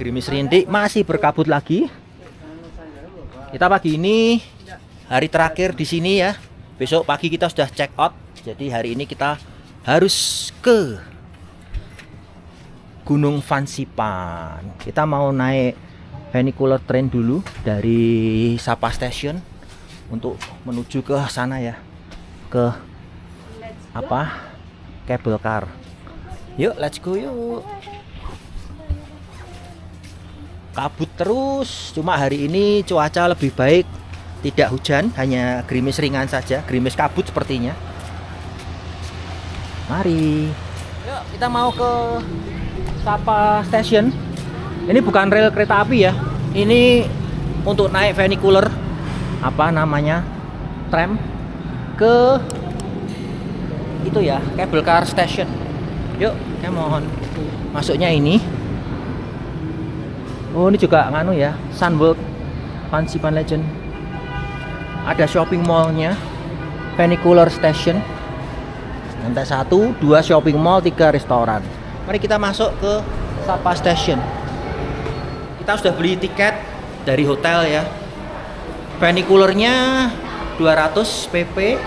Gerimis rintik masih berkabut lagi. Kita pagi ini hari terakhir di sini ya. Besok pagi kita sudah check out. Jadi hari ini kita harus ke Gunung Fansipan. Kita mau naik funicular train dulu dari Sapa Station untuk menuju ke sana ya. Ke apa? Cable car. Yuk, let's go yuk. Kabut terus, cuma hari ini cuaca lebih baik, tidak hujan, hanya gerimis ringan saja, gerimis kabut sepertinya. Mari. Yuk, kita mau ke Sapa Station. Ini bukan rel kereta api ya. Ini untuk naik funicular, apa namanya, tram ke itu ya, cable car station. Yuk, saya mohon masuknya ini. Oh, ini juga nganu ya, Sunworld Fansipan Legend. Ada shopping mallnya, funicular station. Lantai 1, 2 shopping mall, 3 restoran. Mari kita masuk ke Sapa Station. Kita sudah beli tiket dari hotel ya. Funicularnya 200 pp.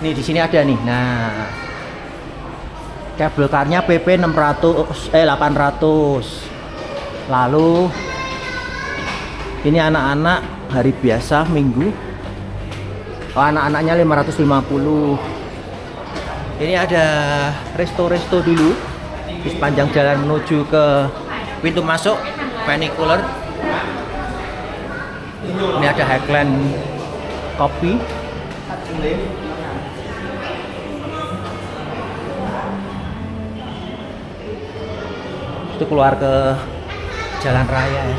Nih di sini ada nih. Nah, cable car-nya pp 800. Lalu ini anak-anak hari biasa minggu. Oh, anak-anaknya 550. Ini ada resto-resto dulu di sepanjang jalan menuju ke pintu masuk funicular. Ini ada Highland Coffee. Itu keluar ke jalan raya ya.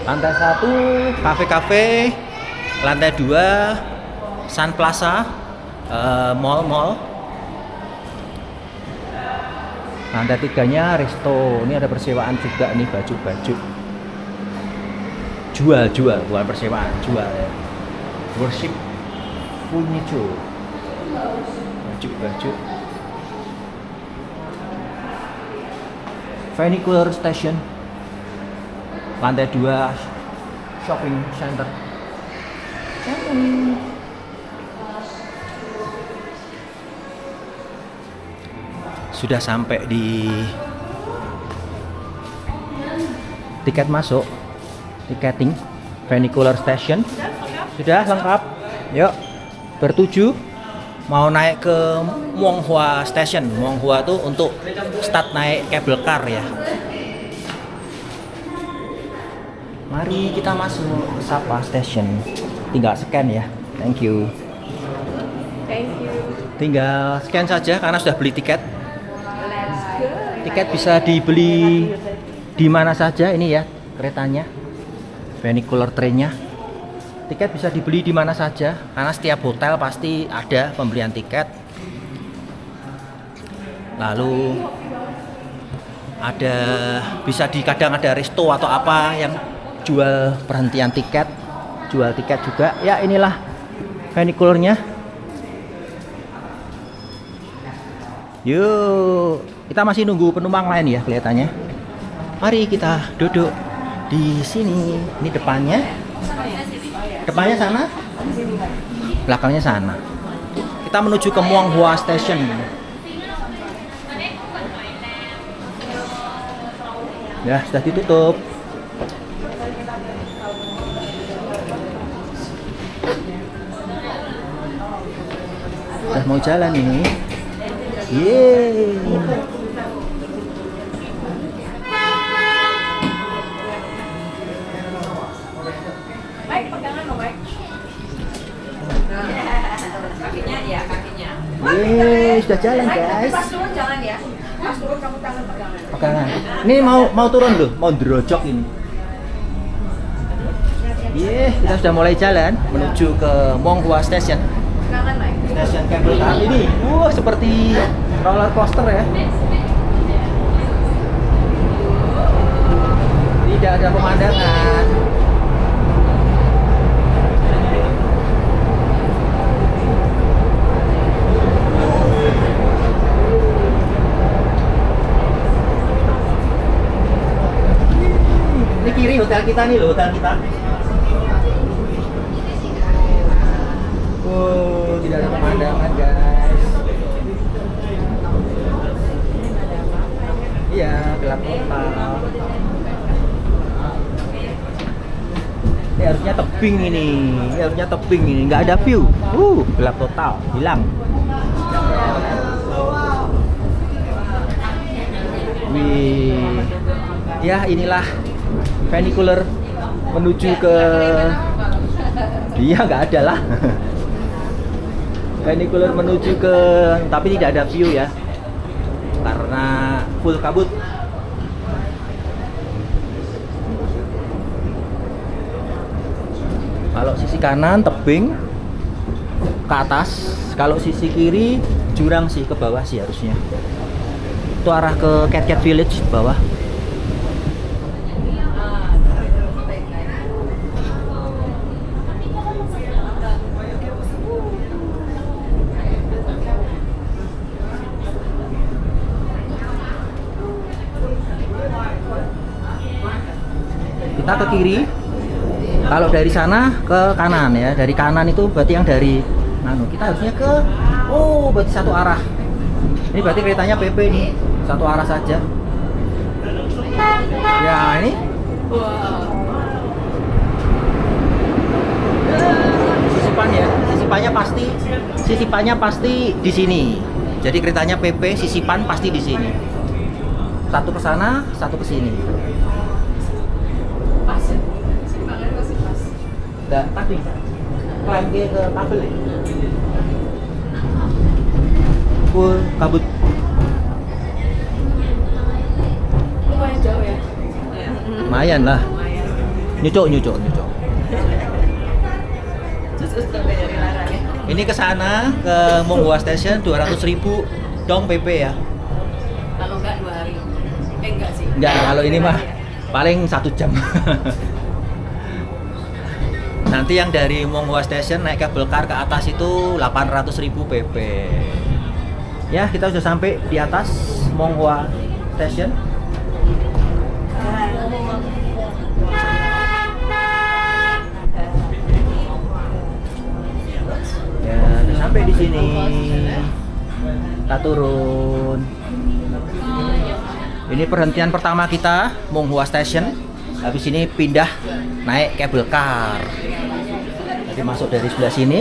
Lantai 1 kafe-kafe, lantai 2 Sun Plaza, mall-mall. Lantai 3-nya resto. Ini ada persewaan juga nih, baju-baju. Jual, bukan persewaan, jual ya. Worship furniture, baju. Funicular station, lantai 2 shopping center. Sudah sampai di tiket masuk, tiketing funicular station. Sudah lengkap. Yuk, bertuju mau naik ke Monghua Station. Monghua tuh untuk start naik cable car ya. Mari kita masuk Sapa Station. Tinggal scan ya. Thank you. Tinggal scan saja karena sudah beli tiket. Tiket bisa dibeli di mana saja ini ya, keretanya. Funicular train-nya. Tiket bisa dibeli di mana saja karena setiap hotel pasti ada pembelian tiket. Lalu ada kadang ada resto atau apa yang jual perhentian tiket, jual tiket juga. Ya, inilah funicularnya. Yuk, kita masih nunggu penumpang lain ya kelihatannya. Mari kita duduk di sini. Ini depannya. Depannya sana, belakangnya sana. Kita menuju ke Monghua Station. Ya, sudah ditutup. Sudah mau jalan ini. Yeay. sudah jalan guys. Pas turun jangan ya. Pas turun kamu tangan pegangan. Pegangan. Ini mau turun loh, mau drojok ini. Kita sudah mulai jalan menuju ke Monghua Station. Pegangan naik. Stasiun kabel car ini. Seperti roller coaster ya. Tidak ada pemandangan. Ini kiri hotel kita nih loh, hotel kita. Tidak ada pemandangan guys. Iya, gelap total. Ini harusnya tebing ini. Nggak ada view. Gelap total, hilang. Wih. Ya, inilah funicular menuju ke nggak ada lah. Funicular menuju ke, tapi tidak ada view ya, karena full kabut. Kalau sisi kanan tebing ke atas, kalau sisi kiri jurang sih, ke bawah sih harusnya. Itu arah ke Cat Cat Village bawah. Kita ke kiri, kalau dari sana ke kanan ya. Dari kanan itu berarti yang dari kita harusnya ke berarti satu arah. Ini berarti keretanya PP nih, satu arah saja ya. Ini sisipan ya, sisipannya pasti di sini. Jadi keretanya PP, sisipan pasti di sini. Satu ke sana, satu ke sini. Tadi klaim ke kabel ya? Full kabut. Lumayan jauh ya? Lumayan lah. Nyucuk. Ini ke sana, ke Monghua Station 200.000 dong PP ya. Kalau enggak 2 hari. Enggak sih. Enggak, kalau ini mah paling 1 jam. Nanti yang dari Monghua Station naik kabel car ke atas itu 800.000 PP. Ya, kita sudah sampai di atas Monghua Station. Ya, sudah sampai di sini. Kita turun. Ini perhentian pertama kita, Monghua Station. Habis ini pindah naik kabel car. Jadi masuk dari sebelah sini.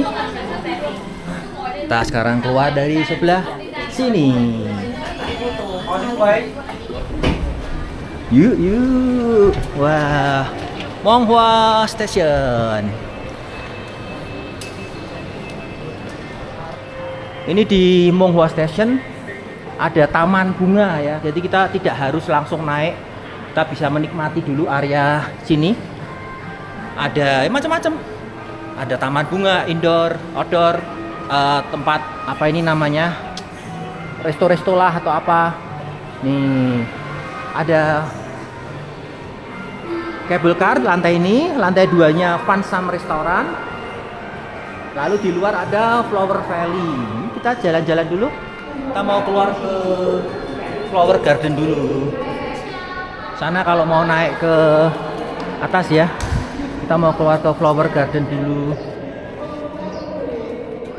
Kita sekarang keluar dari sebelah sini. Yuk. Wah, Monghua Station. Ini di Monghua Station ada taman bunga ya. Jadi kita tidak harus langsung naik. Kita bisa menikmati dulu area sini. Ada macam-macam. Ada taman bunga, indoor, outdoor, tempat apa ini namanya, resto-resto lah atau apa. Nih, ada cable car lantai ini, lantai 2-nya Fun Sam Restoran. Lalu di luar ada Flower Valley. Kita jalan-jalan dulu. Kita mau keluar ke Flower Garden dulu. Sana kalau mau naik ke atas ya, kita mau keluar ke Flower Garden dulu.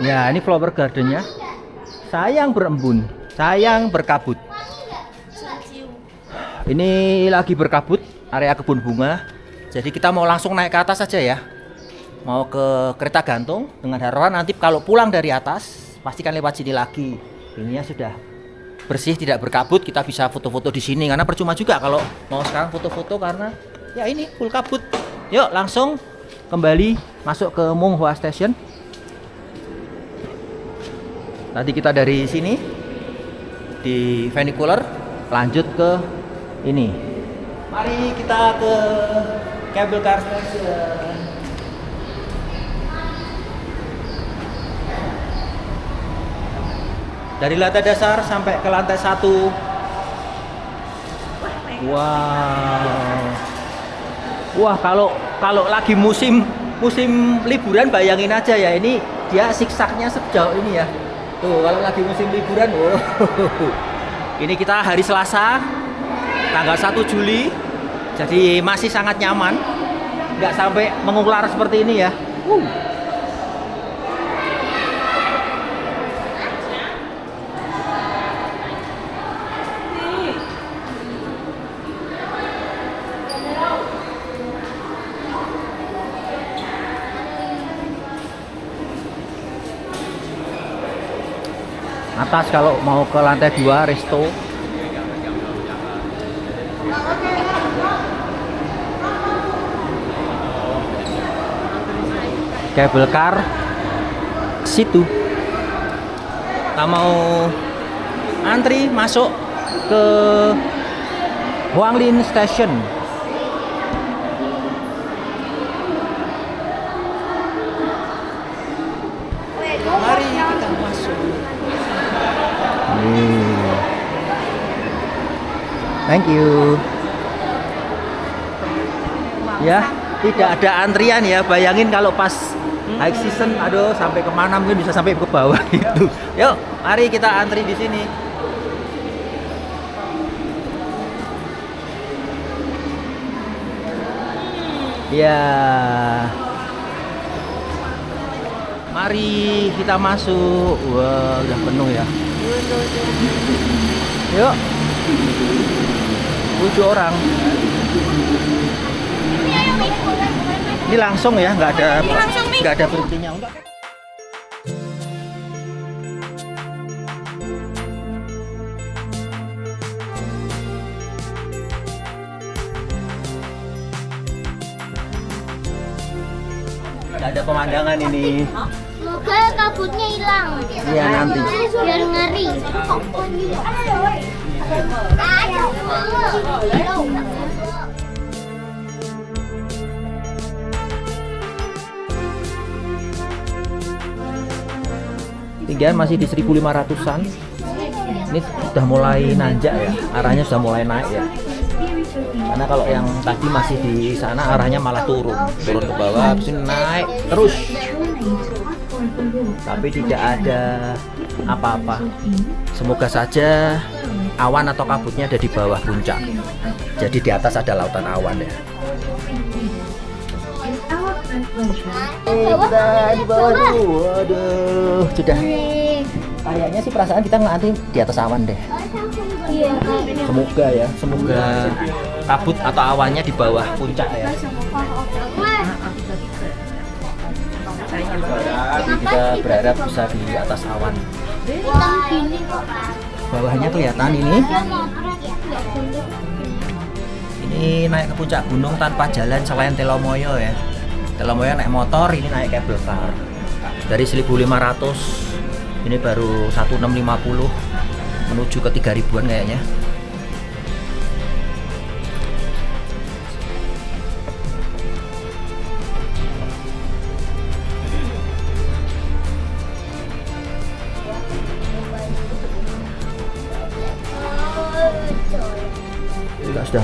Ya, ini Flower Gardennya. Sayang berembun, sayang berkabut. Ini lagi berkabut area kebun bunga. Jadi kita mau langsung naik ke atas saja ya. Mau ke kereta gantung dengan harapan nanti kalau pulang dari atas pastikan lewat sini lagi. Ininya sudah bersih, tidak berkabut, kita bisa foto-foto di sini karena percuma juga kalau mau sekarang foto-foto karena ya ini full kabut. Yuk langsung kembali masuk ke Monghua Station. Tadi kita dari sini di funicular, lanjut ke ini. Mari kita ke cable car station. Dari lantai dasar sampai ke lantai 1. Wow. Wah, kalau lagi musim liburan bayangin aja ya, ini dia siksaknya sejauh ini ya. Tuh, kalau lagi musim liburan, wow. Ini kita hari Selasa, tanggal 1 Juli. Jadi masih sangat nyaman. Nggak sampai mengular seperti ini ya. Atas kalau mau ke lantai 2 resto. Cable car situ. Kita mau antri masuk ke Huanglin Station. Mari kita masuk. Thank you. Ya, tidak ada antrian ya. Bayangin kalau pas high season, aduh sampai kemana, mungkin bisa sampai ke bawah gitu. Yuk, mari kita antri di sini. Ya, mari kita masuk. Wah, udah penuh ya. Yuk, 7 orang. Ini langsung ya, nggak ada berhentinya. Nggak ada pemandangan ini. Semoga kabutnya hilang. Iya nanti. Biar ngeri. Tinggian masih di 1500-an. Ini sudah mulai nanjak ya, arahnya sudah mulai naik ya. Karena kalau yang tadi masih di sana arahnya malah turun ke bawah, habis ini naik terus. Tapi tidak ada apa-apa. Semoga saja awan atau kabutnya ada di bawah puncak. Jadi di atas ada lautan awan ya. Kita di bawah tuh, waduh, sudah. Kayaknya sih perasaan kita ngantri di atas awan deh. Iya. Semoga ya, semoga kabut atau awannya di bawah puncak ya. Jadi kita berharap bisa di atas awan. Hitam gini kok. Bawahnya kelihatan ini. Ini naik ke puncak gunung tanpa jalan selain Telomoyo ya. Telomoyo naik motor, ini naik cable car. Dari 1500 ini baru 1650 menuju ke 3000-an kayaknya. Kita sudah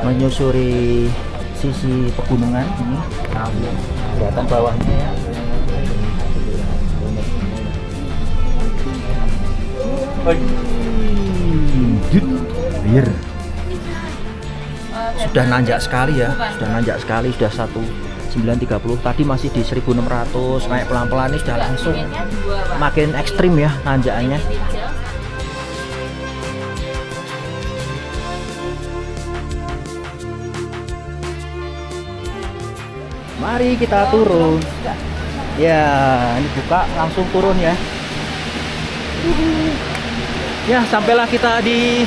menyusuri sisi pegunungan ini. Kelihatan bawahnya ya. Sudah nanjak sekali ya, sudah 1930. Tadi masih di 1600, naik pelan-pelan, ini sudah langsung makin ekstrim ya nanjakannya. Mari kita turun. Ya, ini buka langsung turun ya. Ya, sampailah kita di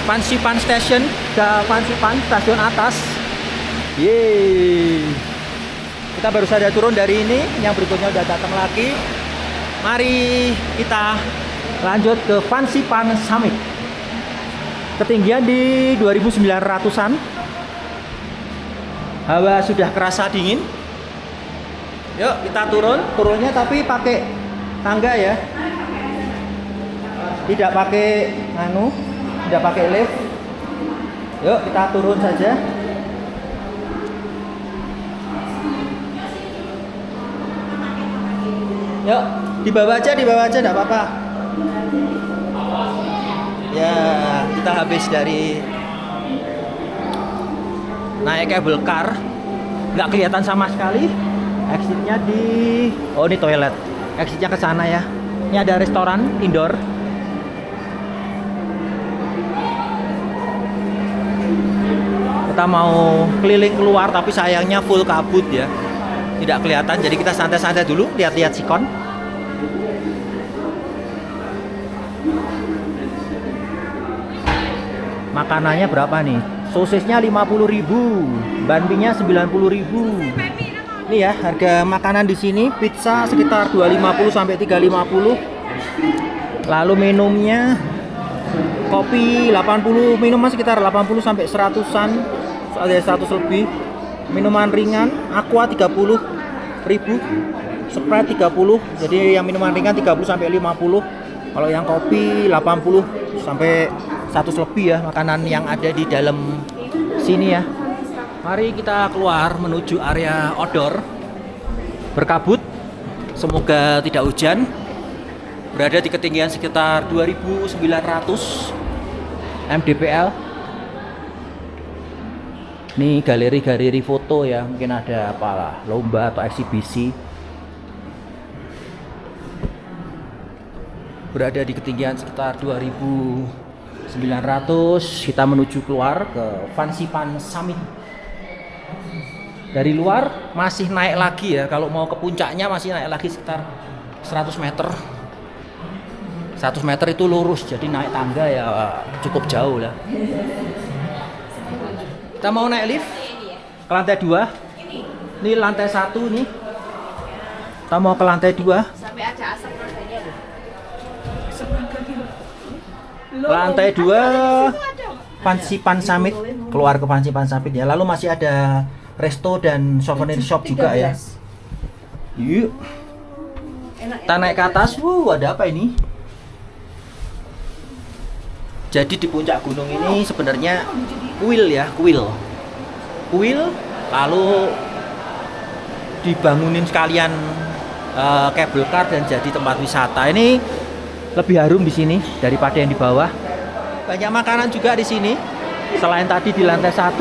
Fansipan Station, ke Fansipan stasiun atas. Yeay. Kita baru saja turun dari ini, yang berikutnya udah datang lagi. Mari kita Lanjut ke Fancy Pan Summit. Ketinggian di 2900-an. Hawa sudah kerasa dingin. Yuk kita turun. Turunnya tapi pakai tangga ya. Tidak pakai tidak pakai lift. Yuk kita turun saja. Yuk, dibawa aja, enggak apa-apa. Ya, kita habis dari naik cable car. Nggak kelihatan sama sekali. Exitnya di... Oh, ini toilet. Exitnya ke sana ya. Ini ada restoran indoor. Kita mau keliling keluar, tapi sayangnya full kabut ya. Tidak kelihatan, jadi kita santai-santai dulu, lihat-lihat sikon. Makanannya berapa nih? Sosisnya 50.000, banminya 90.000. Ini ya harga makanan di sini. Pizza sekitar 250 sampai 350. Lalu minumnya kopi 80, minuman sekitar 80 sampai 100-an. Ada 100 lebih. Minuman ringan aqua 30.000, Sprite 30. Jadi yang minuman ringan 30 sampai 50. Kalau yang kopi 80 sampai 100 lebih ya makanan yang ada di dalam sini ya. Mari kita keluar menuju area outdoor. Berkabut, semoga tidak hujan. Berada di ketinggian sekitar 2900 mdpl. Ini galeri-galeri foto ya, mungkin ada apalah lomba atau eksibisi. Berada di ketinggian sekitar 2900, kita menuju keluar ke Fancy Pan Summit. Dari luar masih naik lagi ya, kalau mau ke puncaknya masih naik lagi sekitar 100 meter. 100 meter itu lurus, jadi naik tangga ya cukup jauh lah. Kita mau naik lift ke lantai 2. Ini lantai 1 nih. Kita mau ke lantai 2. Sampai ada asap rasanya loh. Lantai 2 Fancy Pan Summit. Keluar ke Fancy Pan Summit ya. Lalu masih ada resto dan souvenir shop juga ya. Yuk. Kita naik ke atas. Ada apa ini? Jadi di puncak gunung ini sebenarnya kuil ya, kuil. Lalu dibangunin sekalian cable car dan jadi tempat wisata. Ini lebih harum di sini daripada yang di bawah. Banyak makanan juga di sini. Selain tadi di lantai 1.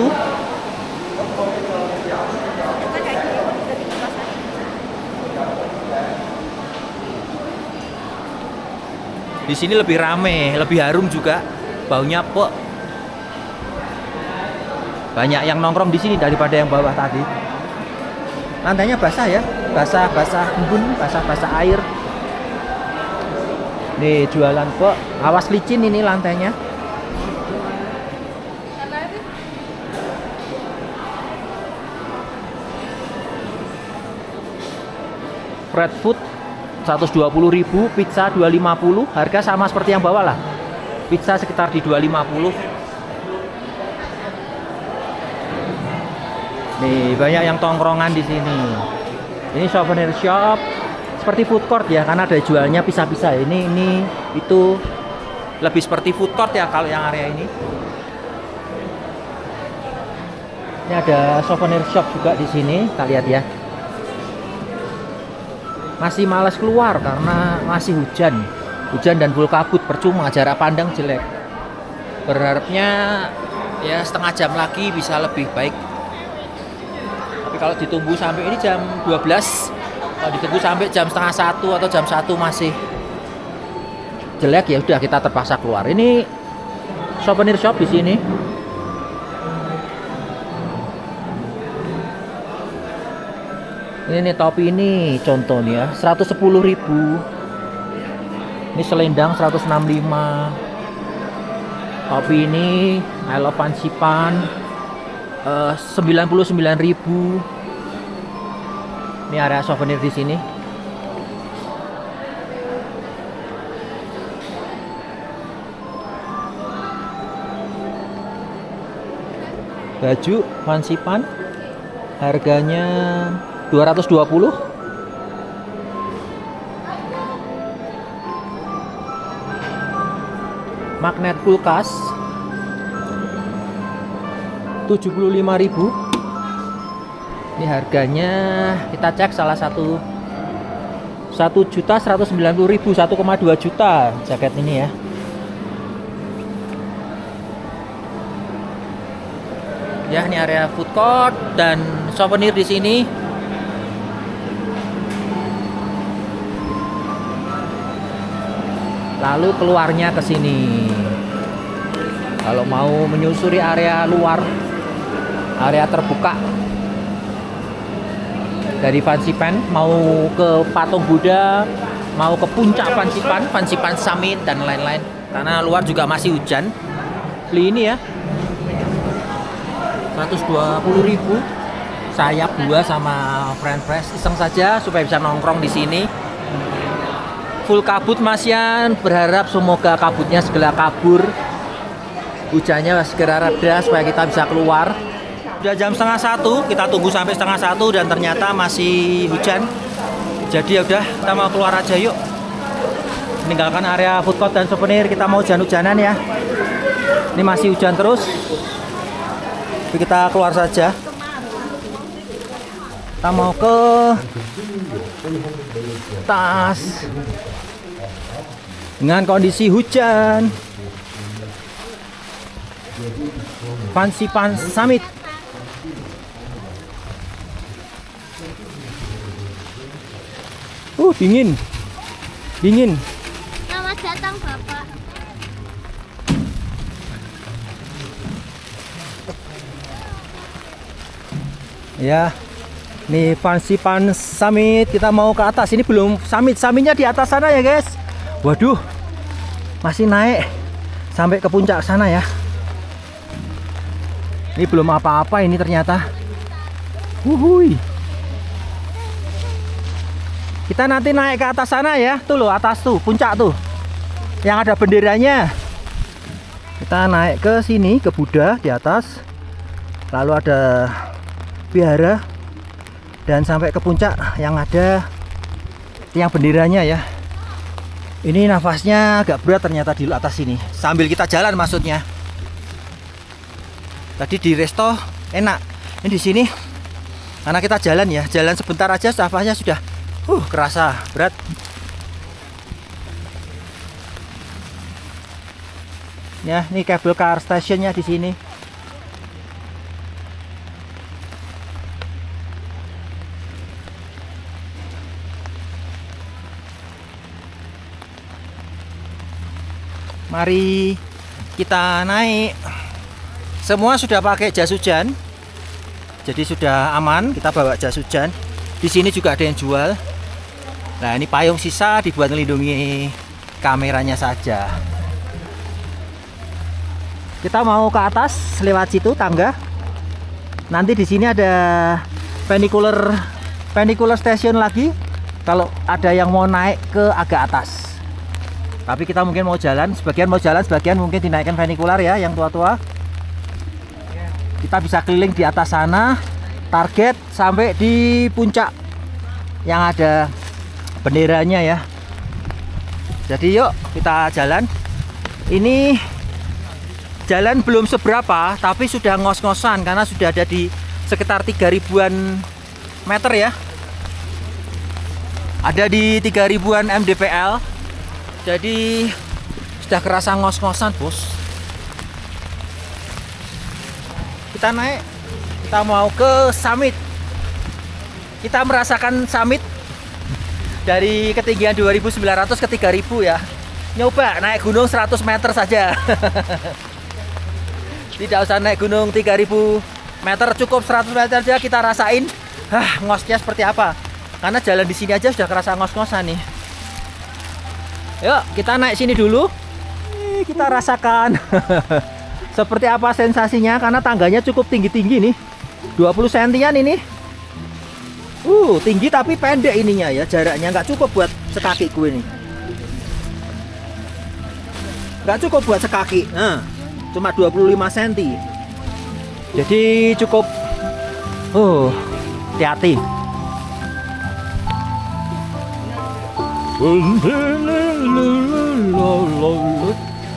Di sini lebih rame, lebih harum juga. Baunya pok. Banyak yang nongkrong di sini daripada yang bawah tadi. Lantainya basah ya, basah embun, basah air. Nih jualan pok, awas licin ini lantainya. Bread food 120.000, pizza 250, harga sama seperti yang bawah lah. Pizza sekitar di 250. Nih banyak yang tongkrongan di sini. Ini souvenir shop, seperti food court ya, karena ada jualnya pisah-pisah. Ini itu lebih seperti food court ya kalau yang area ini. Ini ada souvenir shop juga di sini, kita lihat ya. Masih malas keluar karena masih hujan dan full kabut, percuma, jarak pandang jelek. Berharapnya ya setengah jam lagi bisa lebih baik. Tapi kalau ditunggu sampai ini jam 12, kalau ditunggu sampai jam setengah 1 atau jam 1 masih jelek, ya udah kita terpaksa keluar. Ini souvenir shop di sini. Ini topi ini contoh nih ya, 110.000. Ini selendang 165. Topi ini I Love Fancy Pan 99.000. Ini area souvenir di sini. Baju Fansipan harganya 220. Magnet kulkas 75.000. Ini harganya kita cek salah satu 1.190.000, 1,2 juta jaket ini ya. Ya, ini area food court dan souvenir di sini. Lalu keluarnya ke sini. Kalau mau menyusuri area luar, area terbuka dari Fansipan, mau ke Patung Buddha, mau ke puncak Fansipan, Fansipan Summit dan lain-lain. Karena luar juga masih hujan. Beli ini ya. 120.000. Sayap 2 sama friend fresh, iseng saja supaya bisa nongkrong di sini. Full kabut Mas Yan, berharap semoga kabutnya segera kabur. Hujannya segera reda supaya kita bisa keluar. Udah jam 12:30, kita tunggu sampai 12:30 dan ternyata masih hujan. Jadi ya udah, kita mau keluar aja yuk. Meninggalkan area food court dan souvenir, kita mau hujan-hujanan ya. Ini masih hujan terus. Jadi kita keluar saja. Kita mau ke tas dengan kondisi hujan. Fansipan Summit. Dingin. Dingin. Selamat datang Bapak. Ya. Nih Fansipan Summit, kita mau ke atas. Ini belum summitnya di atas sana ya guys. Waduh, masih naik sampai ke puncak sana ya. Ini belum apa-apa ini ternyata. Wuhui. Kita nanti naik ke atas sana ya. Tuh loh, atas tuh, puncak tuh. Yang ada benderanya. Kita naik ke sini, ke Buddha di atas. Lalu ada vihara. Dan sampai ke puncak yang ada tiang benderanya ya. Ini nafasnya agak berat ternyata di atas sini. Sambil kita jalan maksudnya. Tadi di resto enak. Ini di sini karena kita jalan ya, jalan sebentar aja nafasnya sudah kerasa berat. Ya, ini cable car stationnya di sini. Mari kita naik. Semua sudah pakai jas hujan, jadi sudah aman. Kita bawa jas hujan. Di sini juga ada yang jual. Nah, ini payung sisa dibuat melindungi kameranya saja. Kita mau ke atas lewat situ tangga. Nanti di sini ada funicular station lagi. Kalau ada yang mau naik ke agak atas. Tapi kita mungkin mau jalan, sebagian mau jalan, sebagian mungkin dinaikkan funicular ya, yang tua-tua. Kita bisa keliling di atas sana, target sampai di puncak yang ada benderanya ya. Jadi yuk kita jalan. Ini jalan belum seberapa, tapi sudah ngos-ngosan karena sudah ada di sekitar 3.000-an meter ya. Ada di 3.000-an mdpl. Jadi sudah kerasa ngos-ngosan bos. Kita naik, kita mau ke summit. Kita merasakan summit dari ketinggian 2.900 ke 3.000 ya. Nyoba naik gunung 100 meter saja. Tidak usah naik gunung 3.000 meter, cukup 100 meter saja kita rasain ngosnya seperti apa. Karena jalan di sini aja sudah kerasa ngos-ngosan nih. Yuk kita naik sini dulu. Kita rasakan seperti apa sensasinya, karena tangganya cukup tinggi-tinggi nih, 20 sentian ini. Tinggi tapi pendek ininya ya, jaraknya nggak cukup buat sekakiku ini. Nggak cukup buat sekaki. Cuma 25 cm. Jadi cukup hati-hati.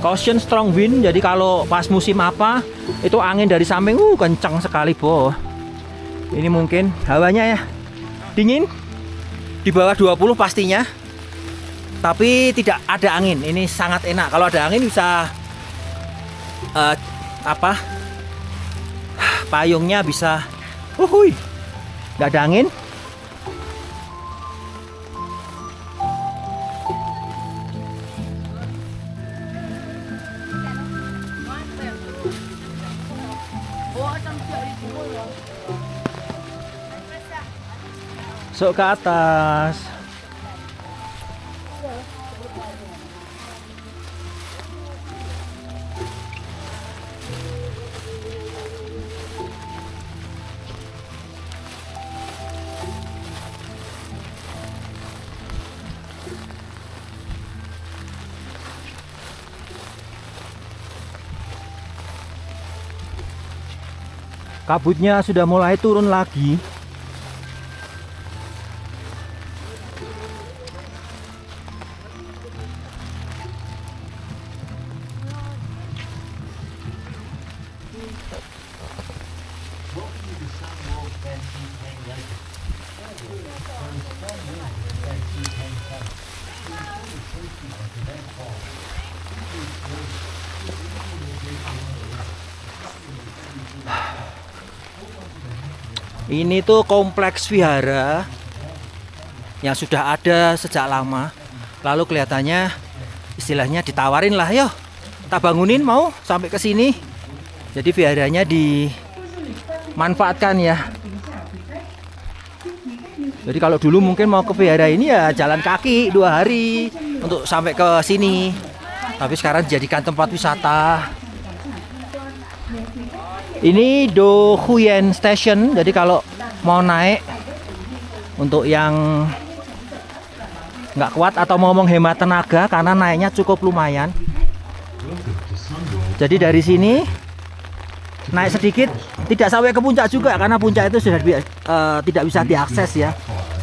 Caution strong wind. Jadi kalau pas musim apa itu angin dari samping kencang sekali, Bo. Ini mungkin hawanya ya dingin, di bawah 20 pastinya. Tapi tidak ada angin. Ini sangat enak. Kalau ada angin bisa payungnya bisa nggak ada angin. Masuk ke atas. Kabutnya sudah mulai turun lagi. Ini tuh kompleks vihara yang sudah ada sejak lama. Lalu kelihatannya istilahnya ditawarin lah, yo tak bangunin mau sampai ke sini. Jadi viharanya dimanfaatkan ya. Jadi kalau dulu mungkin mau ke vihara ini ya jalan kaki 2 hari untuk sampai ke sini. Tapi sekarang dijadikan tempat wisata. Ini Do Huyen Station. Jadi kalau mau naik untuk yang nggak kuat atau mau menghemat tenaga karena naiknya cukup lumayan. Jadi dari sini naik sedikit, tidak sampai ke puncak juga karena puncak itu sudah tidak bisa diakses ya.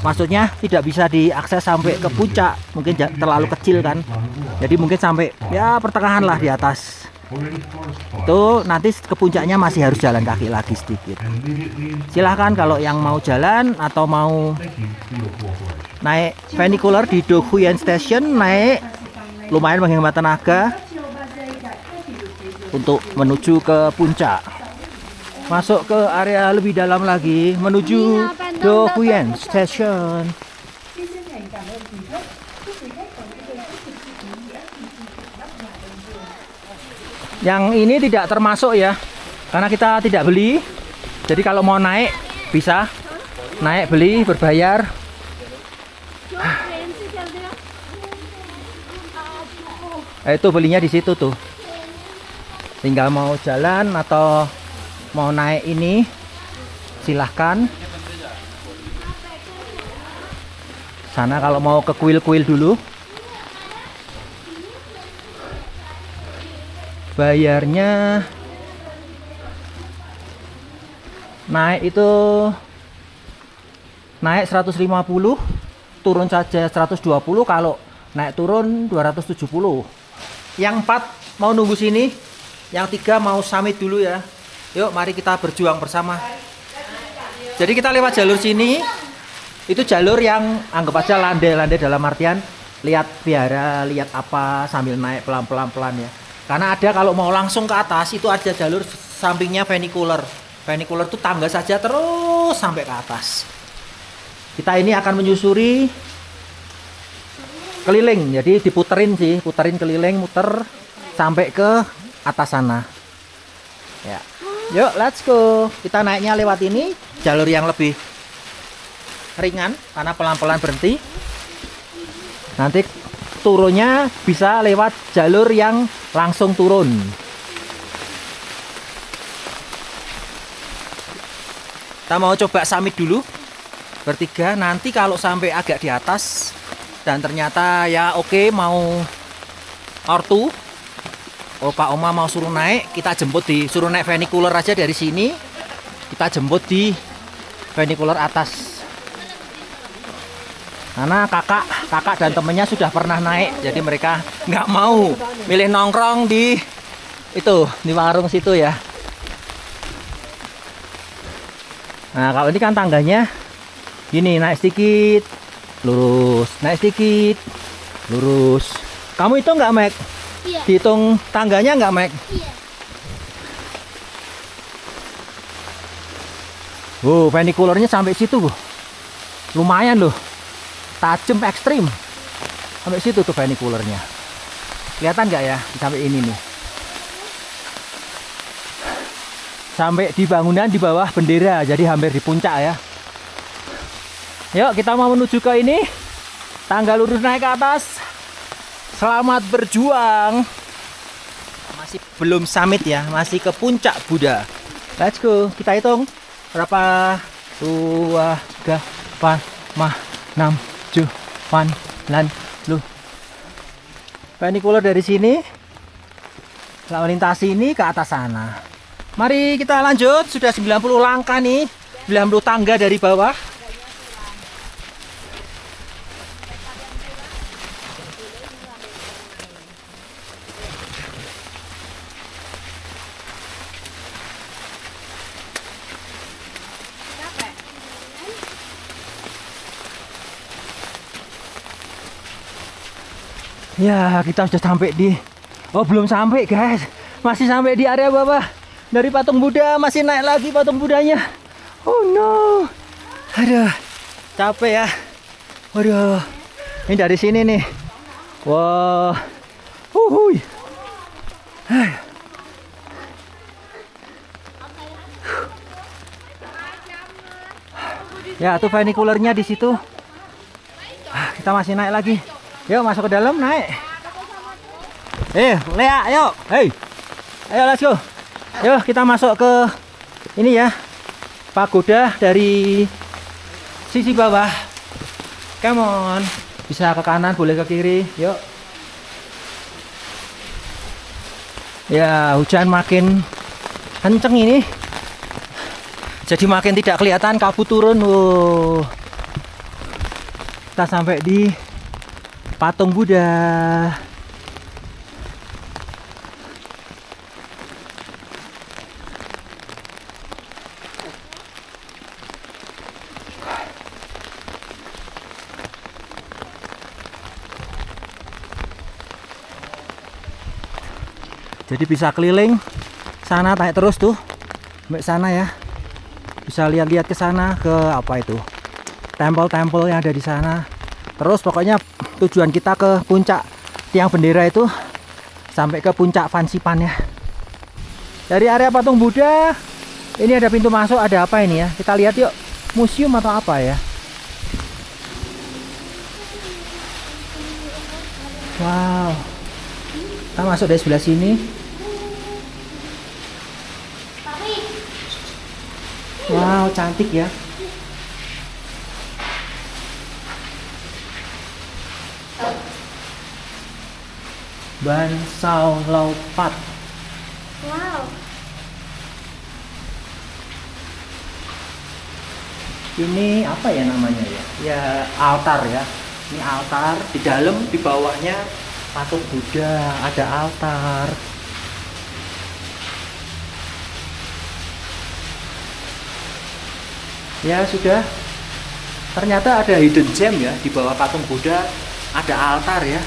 Maksudnya tidak bisa diakses sampai ke puncak, mungkin terlalu kecil kan. Jadi mungkin sampai ya pertengahan lah di atas. Tuh nanti ke puncaknya masih harus jalan kaki lagi sedikit. Silahkan kalau yang mau jalan atau mau naik funicular di Do Huyen Station, naik lumayan menghemat tenaga untuk menuju ke puncak. Masuk ke area lebih dalam lagi menuju Do Huyen Station. Yang ini tidak termasuk ya, karena kita tidak beli. Jadi kalau mau naik bisa naik, beli, berbayar. Itu belinya di situ tuh. Tinggal mau jalan atau mau naik ini silahkan. Sana kalau mau ke kuil-kuil dulu. Bayarnya naik itu naik 150, turun saja 120, kalau naik turun 270. Yang 4 mau nunggu sini, yang 3 mau summit dulu ya. Yuk mari kita berjuang bersama. Jadi kita lewat jalur sini. Itu jalur yang anggap aja landai-landai dalam artian lihat vihara, lihat apa sambil naik pelan-pelan ya. Karena ada kalau mau langsung ke atas itu ada jalur sampingnya funicular. Funicular itu tangga saja terus sampai ke atas. Kita ini akan menyusuri keliling. Jadi diputerin sih, puterin keliling, muter sampai ke atas sana. Ya. Yuk, let's go. Kita naiknya lewat ini, jalur yang lebih ringan karena pelan-pelan berhenti. Nanti turunnya bisa lewat jalur yang langsung turun. Kita mau coba summit dulu bertiga. Nanti kalau sampai agak di atas dan ternyata ya oke mau ortu, Opa Oma mau suruh naik, kita jemput suruh naik funicular aja dari sini. Kita jemput di funicular atas. Karena kakak dan temennya sudah pernah naik, jadi mereka nggak mau milih nongkrong di warung situ ya. Nah kalau ini kan tangganya gini, naik sedikit, lurus, naik sedikit, lurus. Kamu itu nggak, Mek? Iya. Dihitung tangganya nggak, Mek? Iya. Funicularnya sampai situ, Bu. Lumayan loh. Tajam ekstrim. Sampai situ tuh funicularnya. Kelihatan nggak ya? Sampai ini nih. Sampai di bangunan di bawah bendera, jadi hampir di puncak ya. Yuk kita mau menuju ke ini. Tangga lurus naik ke atas. Selamat berjuang. Masih belum summit ya, masih ke puncak Buddha. Let's go. Kita hitung berapa? 2, 3, 4, 5, 6, 7, 8, 9, 10. Funicular dari sini lalu lintasi ini ke atas sana. Mari kita lanjut, sudah 90 langkah nih, 90 tangga dari bawah. Ya, kita sudah sampai di... Oh, belum sampai, guys. Masih sampai di area bawah. Dari patung Buddha, masih naik lagi patung Buddhanya. Oh, no. Aduh, capek ya. Waduh. Ini dari sini nih. Wah. Huhuy. Ya, tuh funicularnya di situ. Kita masih naik lagi. Yuk masuk ke dalam, naik. Lea, ayo. Hey. Ayo let's go. Yuk kita masuk ke ini ya. Pagoda dari sisi bawah. Come on. Bisa ke kanan, boleh ke kiri. Yuk. Ya, hujan makin kenceng ini. Jadi makin tidak kelihatan kabut turun. Kita sampai di patung Buddha. Jadi bisa keliling sana, naik terus tuh sampai sana ya. Bisa lihat-lihat ke sana, ke apa itu, tempel-tempel yang ada di sana. Terus pokoknya tujuan kita ke puncak tiang bendera itu sampai ke puncak Fansipan ya. Dari area patung Buddha ini ada pintu masuk, ada apa ini ya? Kita lihat yuk, museum atau apa ya? Wow. Kita masuk dari sebelah sini. Wow, cantik ya. Ban Sao Lau Pat. Wow. Ini apa ya namanya ya? Ya altar ya. Ini altar, di dalam di bawahnya patung Buddha, ada altar. Ya sudah. Ternyata ada hidden gem ya, di bawah patung Buddha ada altar ya.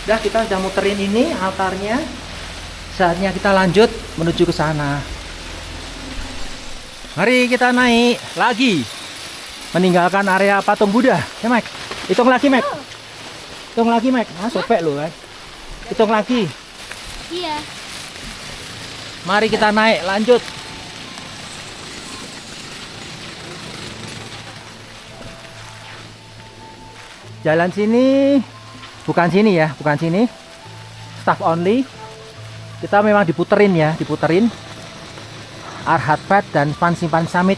Udah, kita sudah muterin ini altarnya. Saatnya kita lanjut menuju ke sana. Mari kita naik lagi. Meninggalkan area patung Buddha. Ya, Mike. Hitung lagi, Mike. Hitung lagi, Mike. Ah, sopek lu kan. Hitung lagi. Iya. Mari kita naik, lanjut. Jalan sini, bukan sini ya, bukan sini. Staff only. Kita memang diputerin ya, diputerin. Arhat Path dan Fansipan Summit.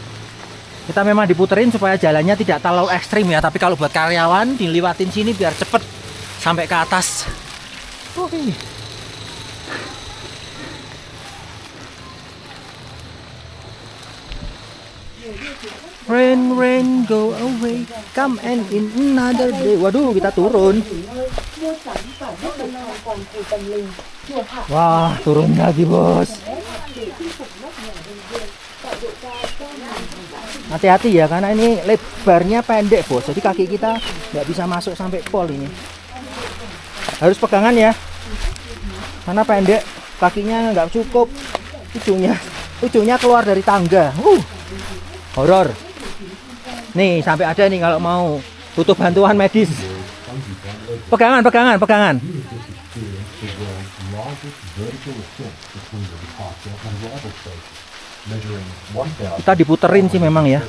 Kita memang diputerin supaya jalannya tidak terlalu ekstrim ya. Tapi kalau buat karyawan, diliwatin sini biar cepet sampai ke atas. Rain, rain, go away, come and in another day. Waduh, kita turun. Wah, turun lagi, bos. Hati-hati ya, karena ini lebarnya pendek, bos. Jadi kaki kita nggak bisa masuk sampai pol ini. Harus pegangan ya, karena pendek, kakinya nggak cukup. Ujungnya keluar dari tangga. Horor. Nih, sampai ada nih kalau mau butuh bantuan medis. Pegangan. Kita diputerin sih memang ya.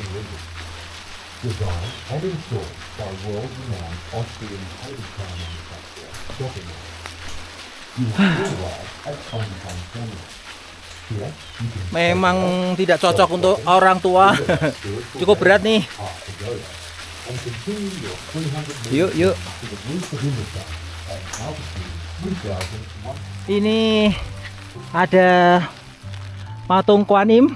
Memang tidak cocok untuk orang tua. Cukup berat nih. Yuk. Ini ada patung Kuan Im.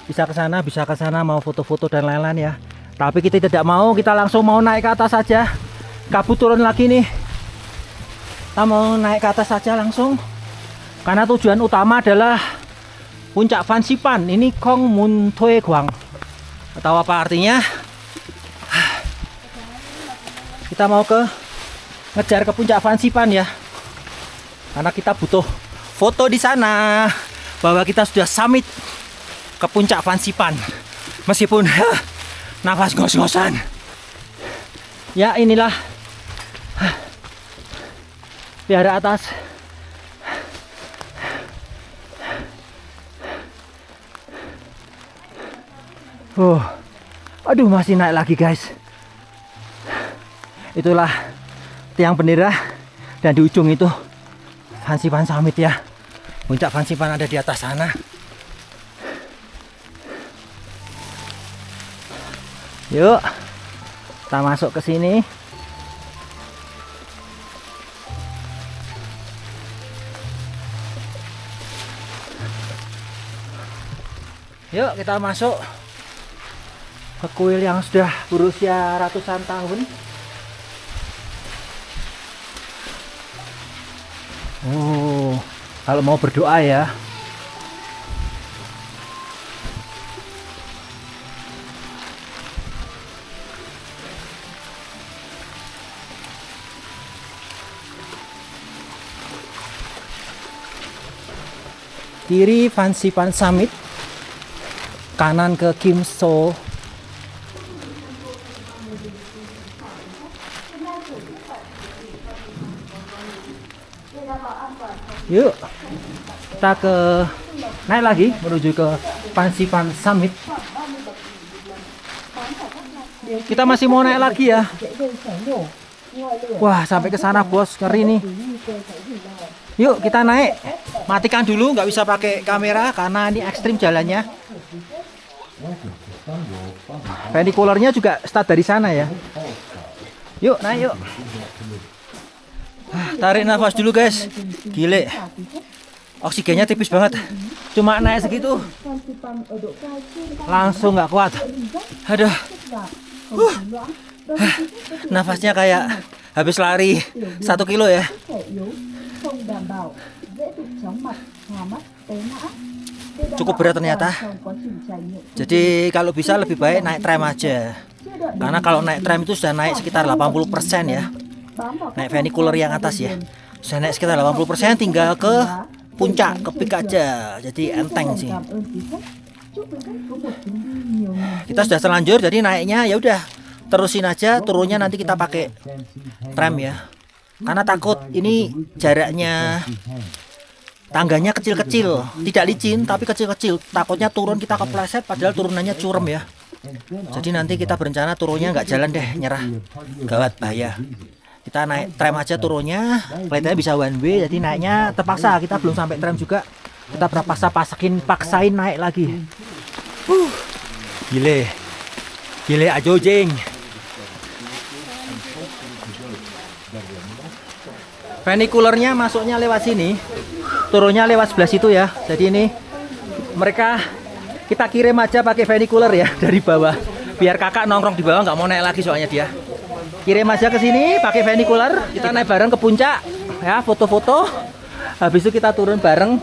Bisa ke sana mau foto-foto dan lain-lain ya. Tapi kita tidak mau, kita langsung mau naik ke atas saja. Kabut turun lagi nih. Kita mau naik ke atas saja langsung. Karena tujuan utama adalah puncak Fansipan. Ini Kong Mun Toe Guang. Atau apa artinya? Kita mau ngejar ke puncak Fansipan ya. Karena kita butuh foto di sana bahwa kita sudah summit ke puncak Fansipan. Meskipun nafas ngos-ngosan. Ya inilah biara atas. Aduh, masih naik lagi guys. Itulah tiang bendera dan di ujung itu Fansipan Summit ya. Puncak Fansipan ada di atas sana. Yuk, kita masuk ke sini. Yuk, kita masuk ke kuil yang sudah berusia ratusan tahun. Kalau mau berdoa ya. Kiri Fansipan Summit, kanan ke Kim So. Yuk, kita naik lagi menuju ke Fansipan Summit. Kita masih mau naik lagi ya. Wah, sampai ke sana bos, ngeri nih. Yuk kita naik. Matikan dulu, nggak bisa pakai kamera karena ini ekstrim jalannya. Funicularnya juga start dari sana ya. Yuk naik yuk. Tarik nafas dulu guys. Gile. Oksigennya tipis banget. Cuma naik segitu langsung nggak kuat. Aduh. Nafasnya kayak habis lari 1 kilo ya. Cukup berat ternyata. Jadi kalau bisa lebih baik naik tram aja. Karena kalau naik tram itu sudah naik sekitar 80% ya. Naik funicular yang atas ya. Sudah naik sekitar 80%, tinggal ke puncak, ke peak aja. Jadi enteng sih. Kita sudah terlanjur, jadi naiknya ya udah terusin aja, turunnya nanti kita pakai tram ya. Karena takut ini jaraknya tangganya kecil-kecil, tidak licin tapi kecil-kecil. Takutnya turun kita kepleset padahal turunannya curam ya. Jadi nanti kita berencana turunnya nggak jalan deh, nyerah. Gawat bahaya. Kita naik tram aja turunnya, kelihatannya bisa one way, jadi naiknya terpaksa. Kita belum sampai tram juga, kita paksain naik lagi. Gile aja jeng. Funicularnya masuknya lewat sini, turunnya lewat sebelah situ ya. Jadi ini mereka kita kirim aja pakai funicular ya dari bawah. Biar kakak nongkrong di bawah, nggak mau naik lagi soalnya dia. Kirim aja ke sini pakai funicular. Kita naik bareng ke puncak, ya foto-foto. Habis itu kita turun bareng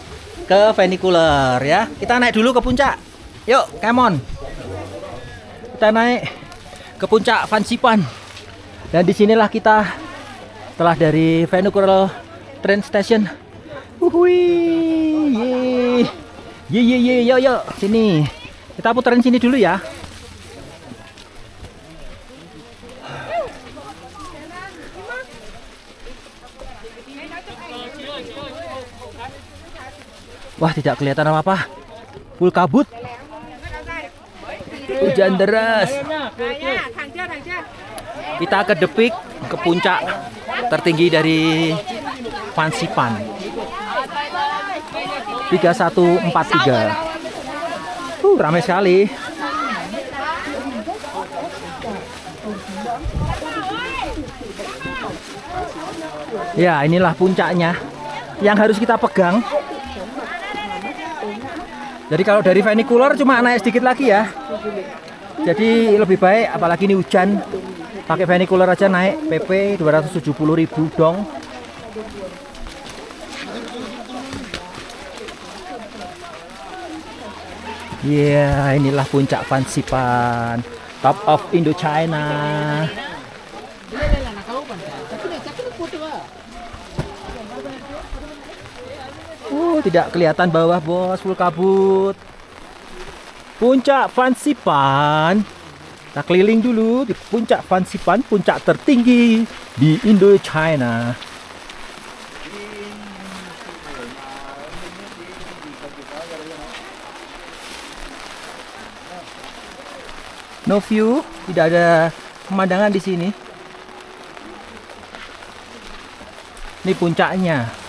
ke funicular ya. Kita naik dulu ke puncak. Yuk, come on. Kita naik ke puncak Fansipan. Dan disinilah kita setelah dari funicular train station. Wuhui, ye, yo, sini. Kita puterin sini dulu ya. Wah, tidak kelihatan apa-apa. Full kabut. Hujan deras. Kita ke Depik, ke puncak tertinggi dari Fansipan. 3143. Ramai sekali. Ya, inilah puncaknya yang harus kita pegang. Jadi kalau dari funicular cuma naik sedikit lagi ya. Jadi lebih baik, apalagi ini hujan, pakai funicular aja naik PP 270.000 dong. Ya, inilah puncak Fansipan, top of Indochina. Tidak kelihatan bawah bos, full kabut. Puncak Fansipan. Kita keliling dulu di puncak Fansipan, puncak tertinggi di Indochina. No view, tidak ada pemandangan di sini. Ini puncaknya.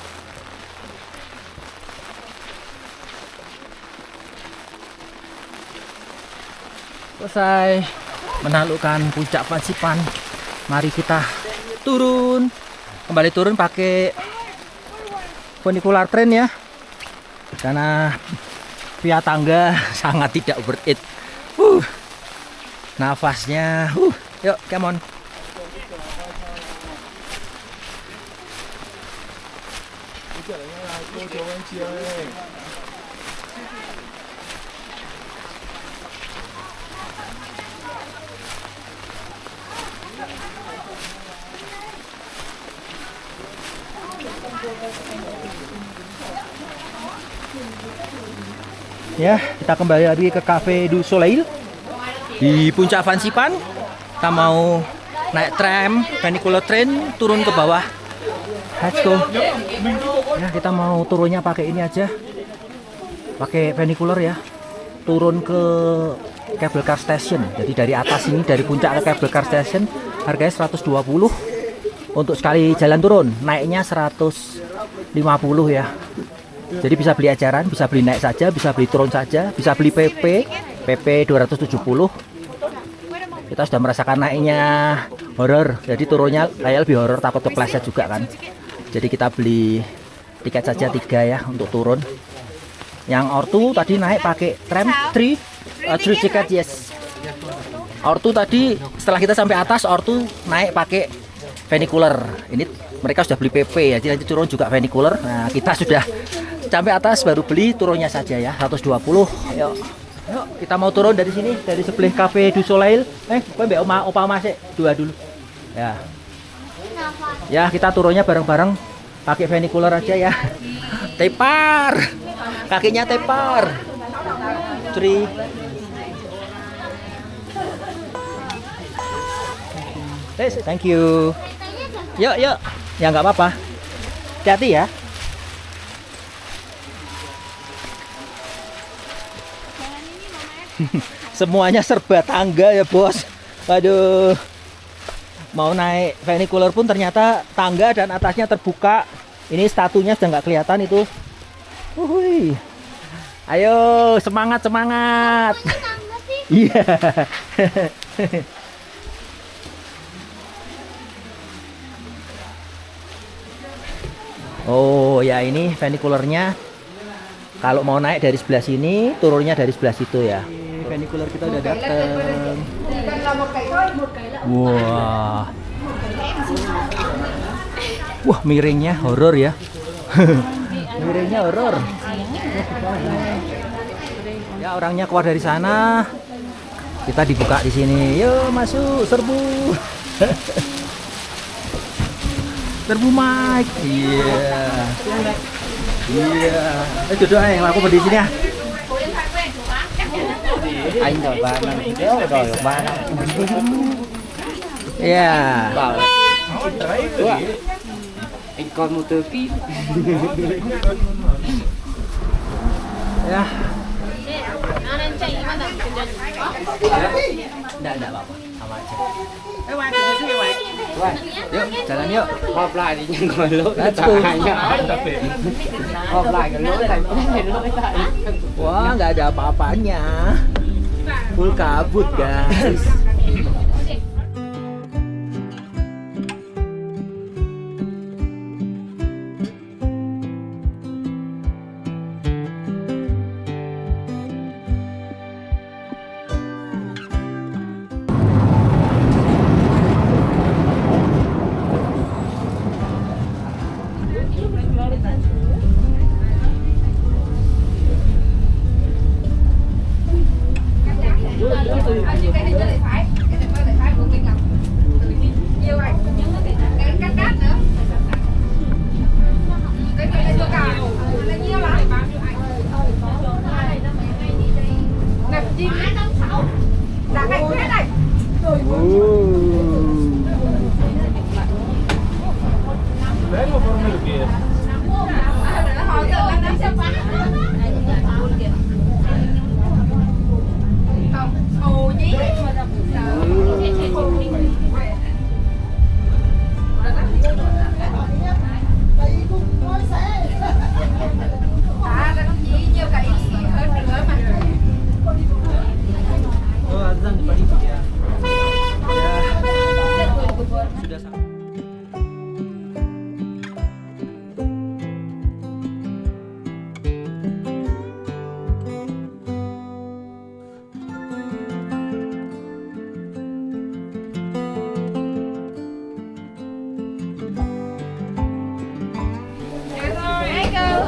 Selesai menaklukkan puncak Fansipan. Mari kita turun. Kembali turun pakai funicular train ya. Karena via tangga sangat tidak worth it. Nafasnya. Yuk, come on. Ya, kita kembali lagi ke Cafe du Soleil di puncak Fansipan. Kita mau naik tram, funicular train, turun ke bawah. Let's go. Ya, kita mau turunnya pakai ini aja, pakai funicular ya. Turun ke cable car station. Jadi dari atas ini, dari puncak ke cable car station, harganya 120 untuk sekali jalan turun. Naiknya 150 ya. Jadi bisa beli ajaran, bisa beli naik saja, bisa beli turun saja, bisa beli PP 270. Kita sudah merasakan naiknya horor, jadi turunnya kayak lebih horor, takut kepleset juga kan. Jadi kita beli tiket saja 3 ya untuk turun. Yang ortu tadi naik pakai tram 3 tiket, yes. Ortu tadi setelah kita sampai atas, ortu naik pakai funicular. Ini mereka sudah beli PP ya, jadi turun juga funicular. Nah, kita sudah sampai atas baru beli turunnya saja ya, 120. Yuk, kita mau turun dari sini, dari sebelah Cafe du Soleil. Mbak Opa masih 2 dulu. Ya. Ya, kita turunnya bareng-bareng pakai funicular aja ya. Tepar. Kakinya tepar. 3. Thank you. Yuk. Ya nggak apa-apa. Hati-hati ya. Semuanya serba tangga ya bos. Waduh, mau naik funicular pun ternyata tangga dan atasnya terbuka. Ini statunya sudah nggak kelihatan itu. Ayo semangat. Iya. Oh ya, ini funicularnya Kalau mau naik dari sebelah sini, turunnya dari sebelah situ ya. Funicular kita udah dateng. Wah. Wah, miringnya horor ya. Miringnya horor. Ya, orangnya keluar dari sana. Kita dibuka di sini. Yuk, masuk, serbu. Serbu Mike. Iya. Iya. Duduk aja, aku berdiri sini ya. Anh đòi ba năm đéo đòi được 3 năm. Iya. Bảo là đúng ạ. Anh còn một tờ ký. Ya. Enggak apa-apa. Sama aja. Yuk, jalan yuk. Họp lại thì nhưng còn lỗi Let's tại go. hai nhỏ. Họp lại cái lỗi này cũng phải lỗi tại. Wah, nggak ada apa-apanya. Full kabut, guys.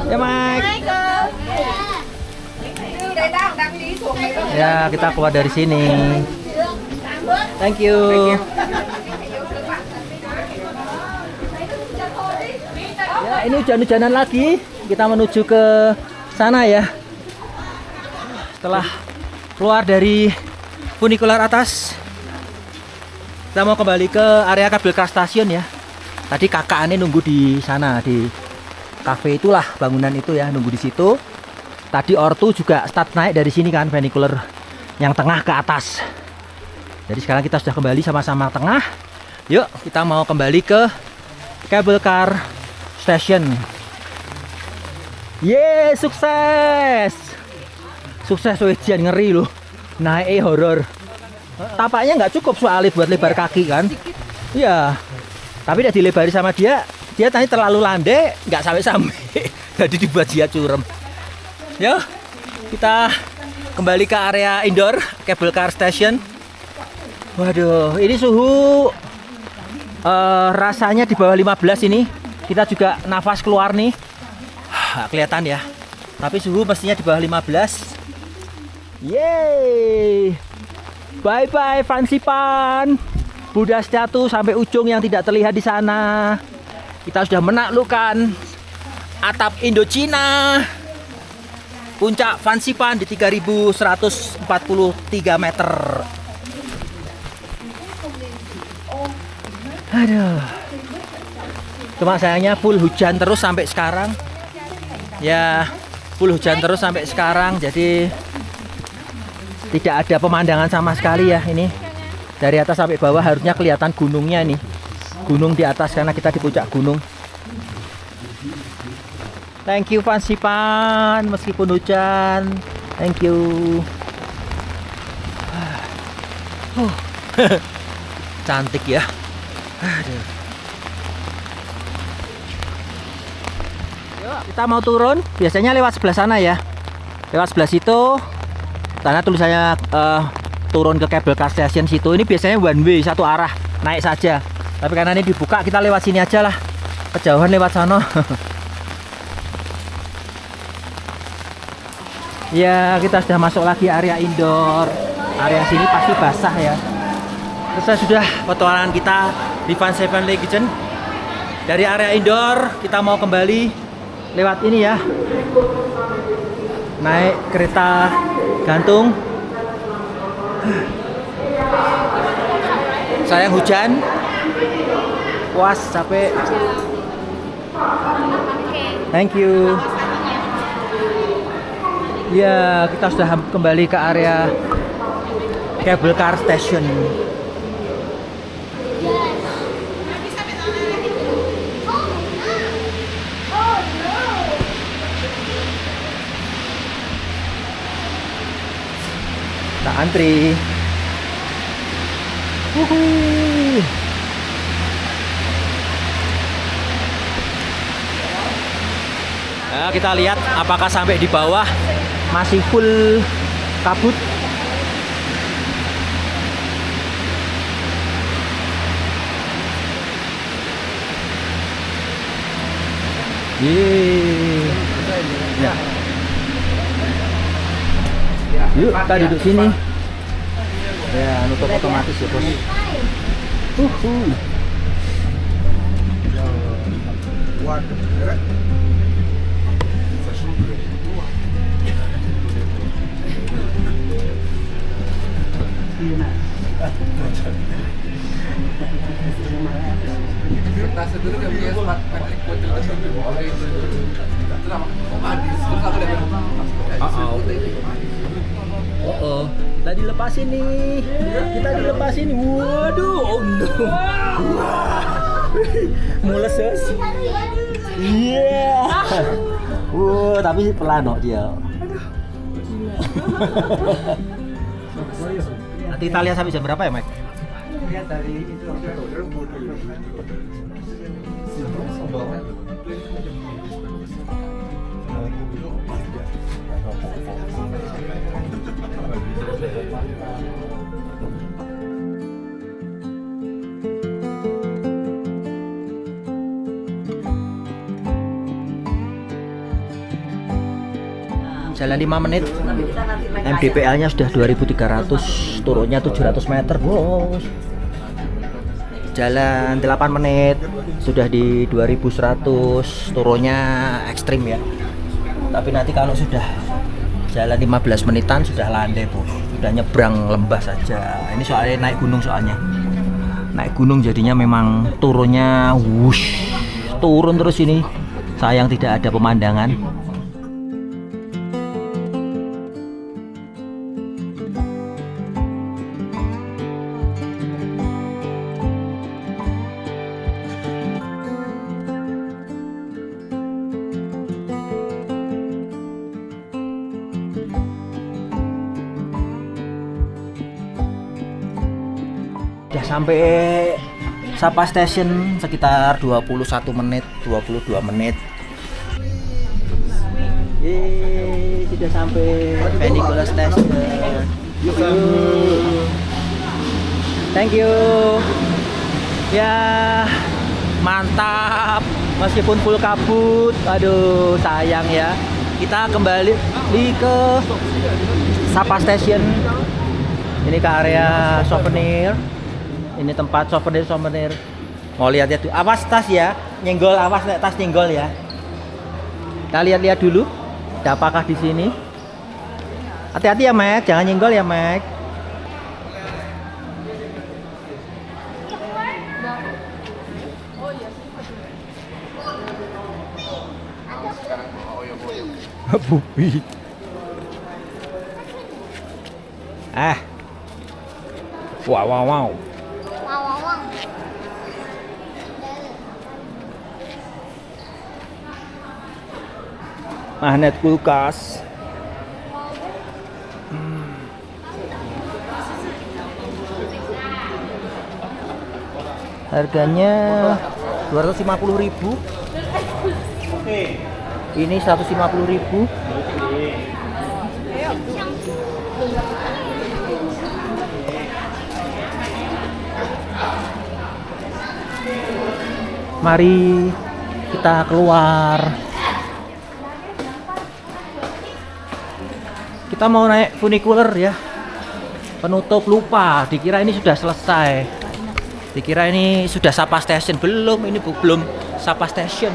Ya, Mike. Ya, kita keluar dari sini. Thank you. Ya, ini hujan-hujanan lagi. Kita menuju ke sana ya. Setelah keluar dari funicular atas, kita mau kembali ke area kabel car station ya. Tadi kakak aneh nunggu di sana di cafe itulah, bangunan itu ya, nunggu di situ. Tadi ortu juga start naik dari sini kan, funicular yang tengah ke atas. Jadi sekarang kita sudah kembali sama-sama tengah. Yuk, kita mau kembali ke cable car station. Yeay, sukses. Sukses, wejian ngeri loh. Naik horor. Tapaknya nggak cukup soalnya buat lebar kaki kan. Iya. Tapi udah dilebari sama dia. Dia tadi terlalu landai, nggak sampai-sampai. Jadi dibuat dia curem. Yuk, kita kembali ke area indoor cable car station. Waduh, ini suhu rasanya di bawah 15 ini. Kita juga nafas keluar nih. Kelihatan ya. Tapi suhu mestinya di bawah 15. Yeay. Bye-bye Fansipan. Buddha Statue sampai ujung yang tidak terlihat di sana. Kita sudah menaklukkan atap Indochina. Puncak Fansipan di 3143 meter. Aduh. Cuma sayangnya full hujan terus sampai sekarang. Ya, full hujan terus sampai sekarang. Jadi tidak ada pemandangan sama sekali ya ini. Dari atas sampai bawah harusnya kelihatan gunungnya nih. Gunung di atas karena kita di puncak gunung. Thank you Fansipan meskipun hujan. Thank you. Cantik ya. Aduh. Yuk, Kita mau turun, biasanya lewat sebelah sana ya. Lewat sebelah situ. Karena tulisannya turun ke cable car station situ. Ini biasanya one way, satu arah, naik saja. Tapi karena ini dibuka, kita lewat sini aja lah. Kejauhan lewat sana. Ya, kita sudah masuk lagi area indoor. Area sini pasti basah ya. Selesai sudah petualangan kita di Van Seven Legend. Dari area indoor kita mau kembali lewat ini ya. Naik kereta gantung. Sayang hujan. Puas, capek. Thank you. Ya, kita sudah kembali ke area cable car station. Kita antri. Wuhuu. Nah, kita lihat apakah sampai di bawah masih full kabut. Yeay. Ya. Yuk kita duduk sini. Ya, nutup otomatis ya bos. Oh, kita dilepasin nih. Kita dilepasin. Waduh, oh no. Mules sos. Iya. Wah, tapi pelan kok dia. Nanti kita lihat sampai jam berapa ya, Mike? Lihat dari itu. Jalan 5 menit. MDPL-nya sudah 2300, turunnya 700 meter, bos. Jalan 8 menit sudah di 2100, turunnya ekstrim ya. Tapi nanti kalau sudah jalan 15 menitan sudah landai, bos. Sudah nyebrang lembah saja. Ini soalnya naik gunung soalnya. Naik gunung jadinya memang turunnya wush. Turun terus ini. Sayang tidak ada pemandangan. Udah sampai Sapa Station sekitar 21 menit, 22 menit. Sudah sampai Funicular Station. Yuk. Thank you. Ya, mantap. Meskipun full kabut, aduh sayang ya. Kita kembali ke Sapa Station. Ini ke area souvenir. Ini tempat souvenir. Mau lihat tuh. Awas tas ya, nyenggol, awas tas nyenggol ya. Kita lihat dulu. Ada apakah di sini? Hati-hati ya, Mac. Jangan nyenggol ya, Mac. Bubi. Wow. Magnet kulkas. Harganya 250.000. Oke. Ini 150.000. Mari kita keluar. Kita mau naik funicular ya. Penutup lupa, dikira ini sudah selesai. Dikira ini sudah Sapa Station. Belum, ini belum Sapa Station.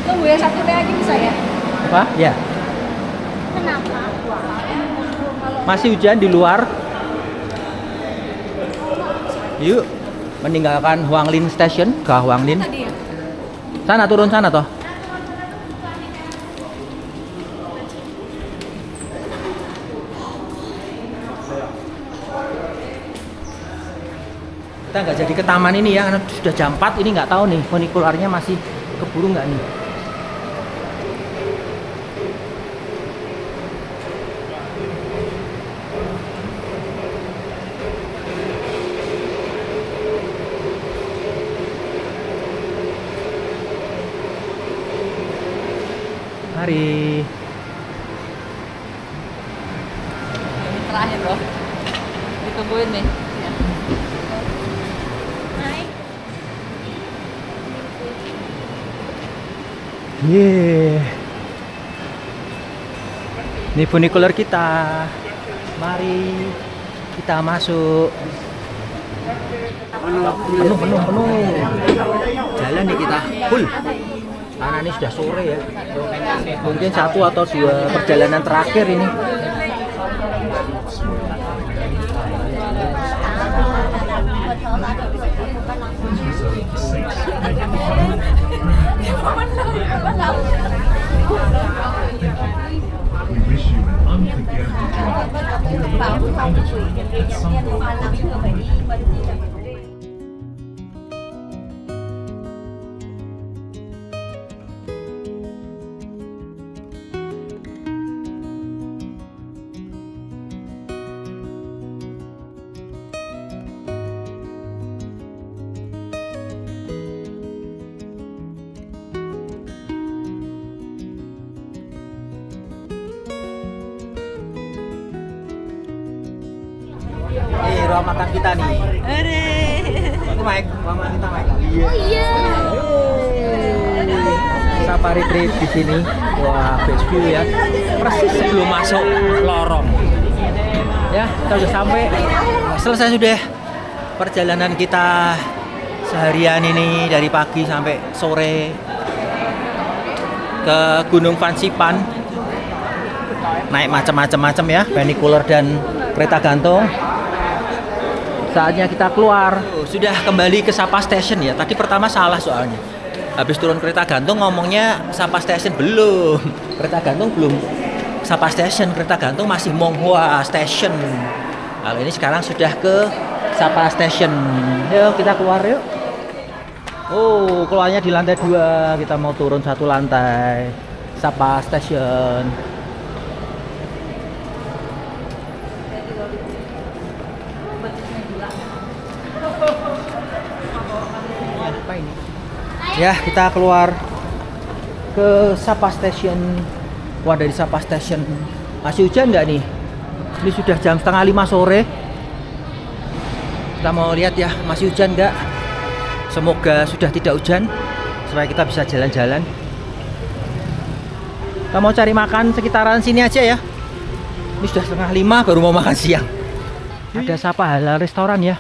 Tunggu ya, satu teh aja bisa ya? Apa? Ya. Kenapa? Masih hujan di luar. Yuk, meninggalkan Huanglin Station ke Huanglin. Tadi ya? Sana turun sana toh. Kita nggak jadi ke taman ini ya, karena sudah jam 4 ini nggak tahu nih funikularnya masih keburu nggak nih. Mari. Terakhir bro. Ditungguin nih. Ya. Naik. Yeay. Ini funicular kita. Mari kita masuk. Penuh. Jalan nih kita full. Karena ini sudah sore ya. Mungkin 1 atau 2 perjalanan terakhir ini. We wish you an unforgettable drive. At some point, Nih ruang makan kita nih. Itu Mike, ruang makan kita Mike. Oh iya. Safari trip di sini. Wah, best view ya. Persis sebelum masuk lorong. Ya, kita udah sampai. Selesai sudah perjalanan kita seharian ini dari pagi sampai sore ke Gunung Fansipan. Naik macam-macam ya, funicular dan kereta gantung. Saatnya kita keluar. Sudah kembali ke Sapa Station ya. Tadi pertama salah soalnya. Habis turun kereta gantung ngomongnya Sapa Station belum. Kereta gantung belum Sapa Station. Kereta gantung masih Monghua Station. Kalau ini sekarang sudah ke Sapa Station. Yuk kita keluar yuk. Oh, keluarnya di lantai 2. Kita mau turun 1 lantai. Sapa Station. Apa ini? Ya, kita keluar ke Sapa Station. Wah, dari Sapa Station masih hujan nggak nih? Ini sudah jam 4:30 sore. Kita mau lihat ya, masih hujan nggak? Semoga sudah tidak hujan supaya kita bisa jalan-jalan. Kita mau cari makan sekitaran sini aja ya. Ini sudah 4:30 baru mau makan siang. Ada Sapa Halal Restoran ya.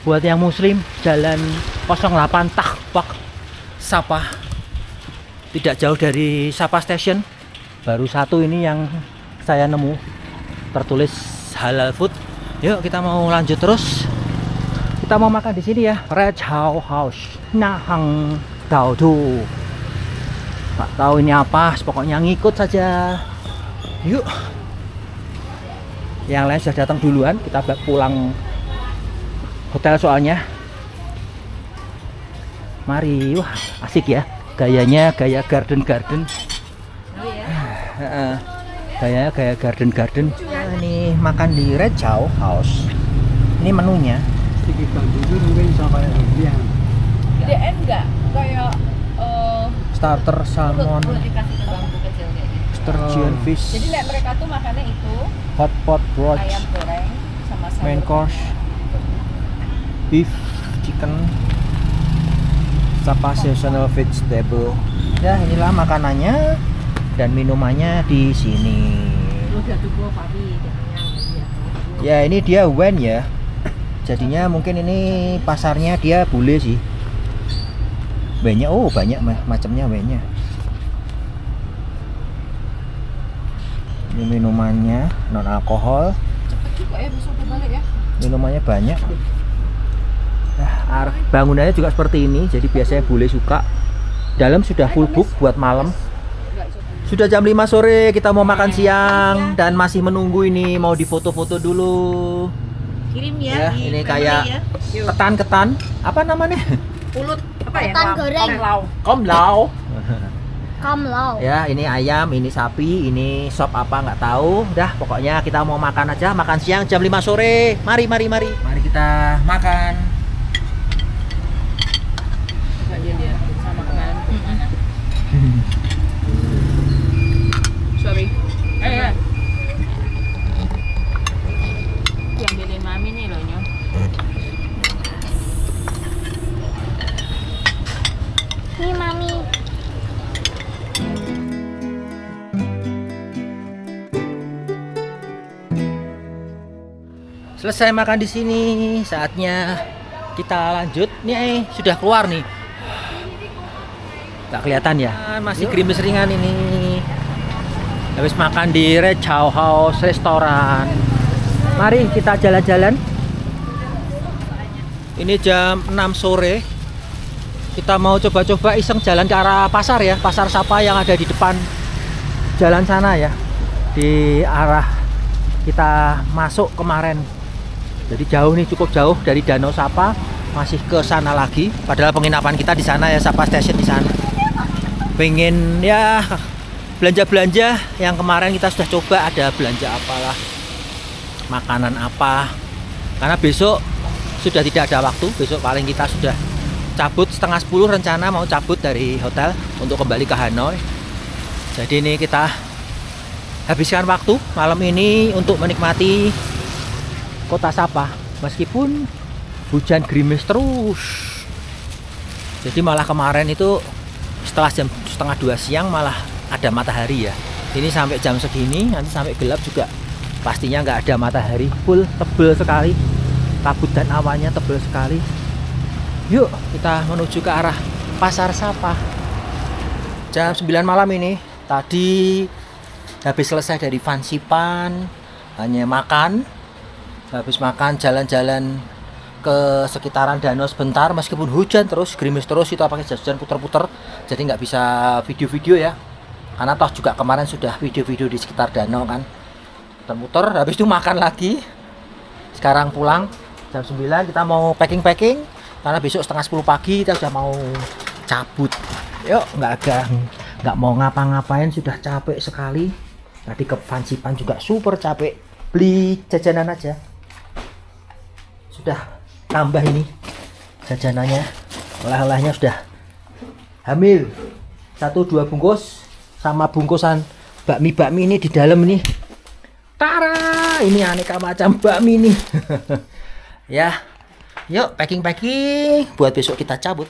Buat yang muslim, Jalan 08 Tahpak Sapa. Tidak jauh dari Sapa Station. Baru satu ini yang saya nemu tertulis halal food. Yuk kita mau lanjut terus. Kita mau makan di sini ya. Red Chow House Nahang Daudu. Tak tahu ini apa, pokoknya ngikut saja. Yuk. Yang lain sudah datang duluan, kita pulang hotel soalnya. Mari, wah asik ya. Gayanya gaya garden. Oh ya. Gaya garden. Nah, ini makan di Red Chow House. Ini menunya. Gedean nggak? Kayak Starter salmon, perlu dikasih ke bangku kecil kayak gitu. sturgeon fish, Jadi mereka tuh makannya itu hot pot broth, ayam goreng sama sayur. main course, beef, chicken, sapa seasonal vegetable. Ya inilah makanannya dan minumannya di sini. Udah tuh papi. Ya ini dia wen ya. Jadinya mungkin ini pasarnya dia bule sih. Banyak, oh banyak macamnya banyak. Ini minumannya non alkohol. Cepet juga ya besok balik ya. Minumannya banyak. Nah, bangunannya juga seperti ini. Jadi biasanya bule suka. Dalam sudah full book buat malam. Sudah jam 5 sore, kita mau makan siang dan masih menunggu ini mau difoto-foto dulu. Kirim Ya, di ini memory kayak ya. Yuk. ketan. Apa namanya? Pulut apa ya? Ketan goreng. Komlau. Kamlau. Ya, ini ayam, ini sapi, ini sop apa nggak tahu. Dah, pokoknya kita mau makan aja, makan siang jam 5 sore. Mari. Mari kita makan. Coba dia sama kemarin. Sorry. Ya. Yang beli mami nih loh nyo. Ini mami. Selesai makan di sini, saatnya kita lanjut. Nih, sudah keluar nih. Nggak kelihatan ya? Masih gerimis ringan ini. Habis makan di Red Chow House restoran. Mari kita jalan-jalan. Ini jam 6 sore. Kita mau coba-coba iseng jalan ke arah pasar ya, pasar Sapa yang ada di depan jalan sana ya. Di arah kita masuk kemarin. Jadi jauh nih, cukup jauh dari Danau Sapa, masih ke sana lagi. Padahal penginapan kita di sana ya, Sapa Station di sana. Pengen ya belanja-belanja yang kemarin kita sudah coba, ada belanja apalah, makanan apa. Karena besok sudah tidak ada waktu, besok paling kita sudah cabut setengah 10 rencana mau cabut dari hotel untuk kembali ke Hanoi. Jadi ini kita habiskan waktu malam ini untuk menikmati kota Sapa meskipun hujan gerimis terus. Jadi malah kemarin itu setelah jam setengah 2 siang malah ada matahari ya. Ini sampai jam segini, nanti sampai gelap juga pastinya nggak ada matahari. Full tebel sekali, kabut dan awannya tebel sekali. Yuk kita menuju ke arah pasar Sapa. Jam 9 malam ini. Tadi habis selesai dari Fansipan, hanya makan. Habis makan jalan-jalan ke sekitaran danau sebentar, meskipun hujan terus, gerimis terus, kita pakai jas hujan puter-puter, jadi nggak bisa video-video ya, karena toh juga kemarin sudah video-video di sekitar danau kan, puter-puter. Habis itu makan lagi. Sekarang pulang jam 9, kita mau packing karena besok setengah 10 pagi kita sudah mau cabut. Yuk, nggak mau ngapa-ngapain, sudah capek sekali. Tadi ke Fansipan juga super capek, beli jajanan aja. Sudah tambah ini jajanannya, oleh-olehnya sudah hamil 1-2 bungkus sama bungkusan bakmi ini di dalam ini. Tara, ini aneka macam bakmi nih. Ya, yuk packing buat besok kita cabut.